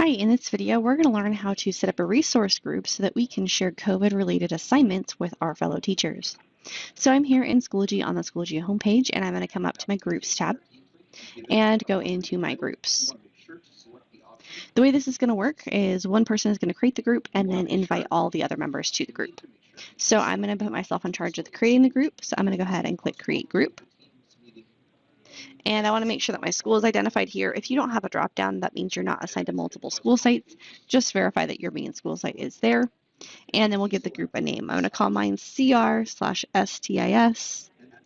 Hi, in this video, we're going to learn how to set up a resource group so that we can share COVID-related assignments with our fellow teachers. So I'm here in Schoology on the Schoology homepage, and I'm going to come up to my Groups tab and go into my groups. The way this is going to work is one person is going to create the group and then invite all the other members to the group. So I'm going to put myself in charge of creating the group, so I'm going to go ahead and click Create Group. And I want to make sure that my school is identified here. If you don't have a drop-down, that means you're not assigned to multiple school sites. Just verify that your main school site is there. And then we'll give the group a name. I'm going to call mine CR/STIS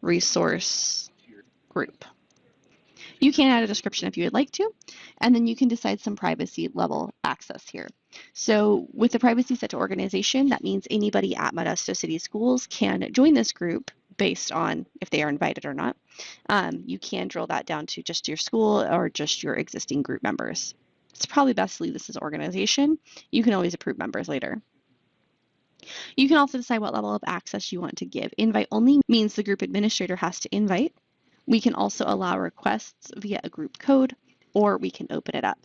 resource group. You can add a description if you would like to, and then you can decide some privacy level access here. So with the privacy set to organization, that means anybody at Modesto City Schools can join this group based on if they are invited or not. You can drill that down to just your school or just your existing group members. It's probably best to leave this as organization. You can always approve members later. You can also decide what level of access you want to give. Invite only means the group administrator has to invite. We can also allow requests via a group code, or we can open it up.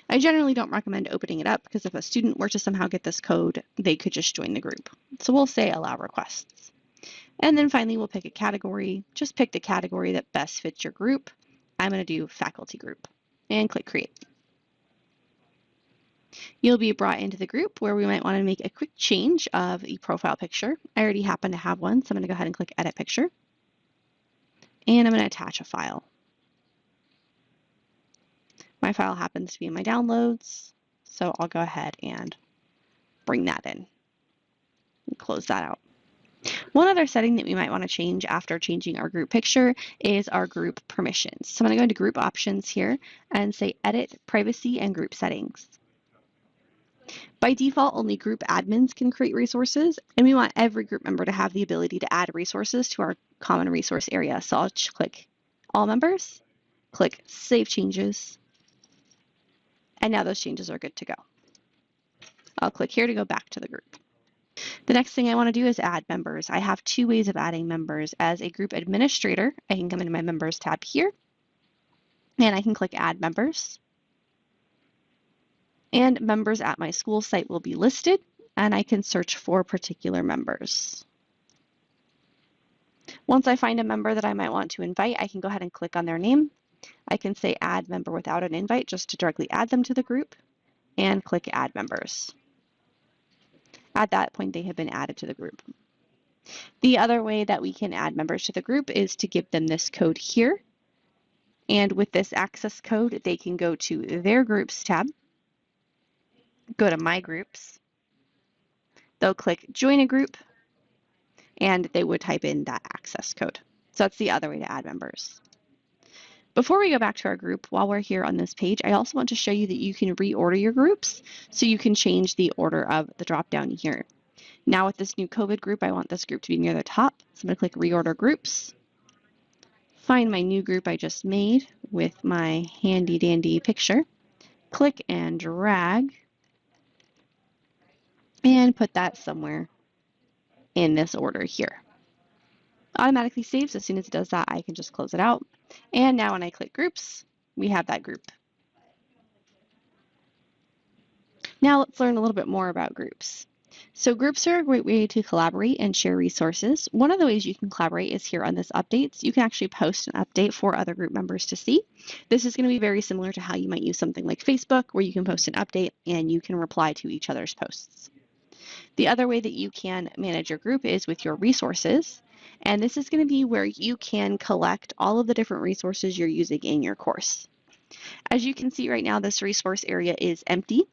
I generally don't recommend opening it up because if a student were to somehow get this code, they could just join the group. So we'll say allow requests. And then finally, we'll pick a category. Just pick the category that best fits your group. I'm going to do faculty group and click create. You'll be brought into the group where we might want to make a quick change of a profile picture. I already happen to have one, so I'm going to go ahead and click edit picture. And I'm going to attach a file. My file happens to be in my downloads, so I'll go ahead and bring that in and close that out. One other setting that we might want to change after changing our group picture is our group permissions. So I'm going to go into group options here and say edit privacy and group settings. By default, only group admins can create resources, and we want every group member to have the ability to add resources to our common resource area. So I'll click all members, click save changes, and now those changes are good to go. I'll click here to go back to the group. The next thing I want to do is add members. I have two ways of adding members. As a group administrator, I can come into my members tab here, and I can click add members. And members at my school site will be listed, and I can search for particular members. Once I find a member that I might want to invite, I can go ahead and click on their name. I can say add member without an invite just to directly add them to the group, and click add members. At that point, they have been added to the group. The other way that we can add members to the group is to give them this code here. And with this access code, they can go to their groups tab, go to my groups, they'll click join a group, and they would type in that access code. So that's the other way to add members. Before we go back to our group, while we're here on this page, I also want to show you that you can reorder your groups, so you can change the order of the drop down here. Now with this new COVID group, I want this group to be near the top, so I'm going to click reorder groups, find my new group I just made with my handy dandy picture, click and drag, and put that somewhere in this order here. Automatically saves. As soon as it does that, I can just close it out. And now when I click groups, we have that group. Now let's learn a little bit more about groups. So groups are a great way to collaborate and share resources. One of the ways you can collaborate is here on this updates. You can actually post an update for other group members to see. This is going to be very similar to how you might use something like Facebook, where you can post an update and you can reply to each other's posts. The other way that you can manage your group is with your resources. And this is going to be where you can collect all of the different resources you're using in your course. As you can see right now, this resource area is empty,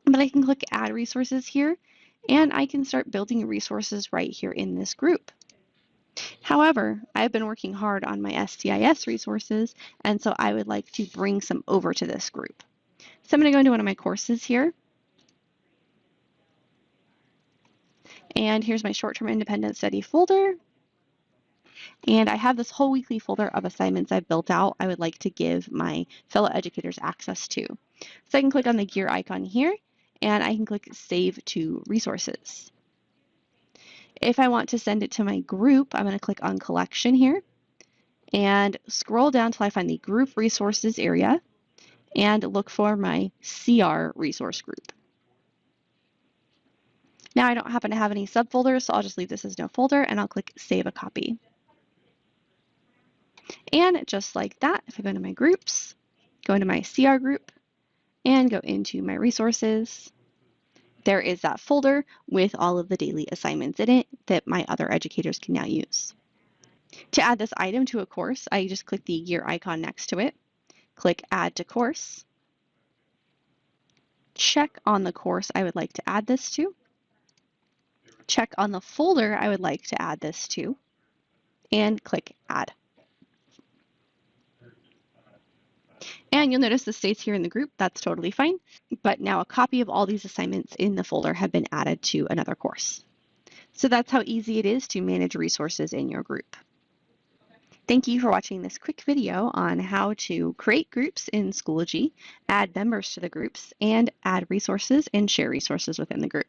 but I can click add resources here, and I can start building resources right here in this group. However, I've been working hard on my STIS resources, and so I would like to bring some over to this group. So I'm going to go into one of my courses here. And here's my short-term independent study folder. And I have this whole weekly folder of assignments I've built out I would like to give my fellow educators access to. So I can click on the gear icon here, and I can click Save to Resources. If I want to send it to my group, I'm going to click on Collection here and scroll down till I find the Group Resources area. and look for my CR resource group. Now I don't happen to have any subfolders, so I'll just leave this as no folder and I'll click Save a Copy. And just like that, if I go into my groups, go into my CR group, and go into my resources, there is that folder with all of the daily assignments in it that my other educators can now use. To add this item to a course, I just click the gear icon next to it, click Add to Course, check on the course I would like to add this to, check on the folder I would like to add this to, and click Add. And you'll notice this stays here in the group. That's totally fine. But now a copy of all these assignments in the folder have been added to another course. So that's how easy it is to manage resources in your group. Thank you for watching this quick video on how to create groups in Schoology, add members to the groups, and add resources and share resources within the group.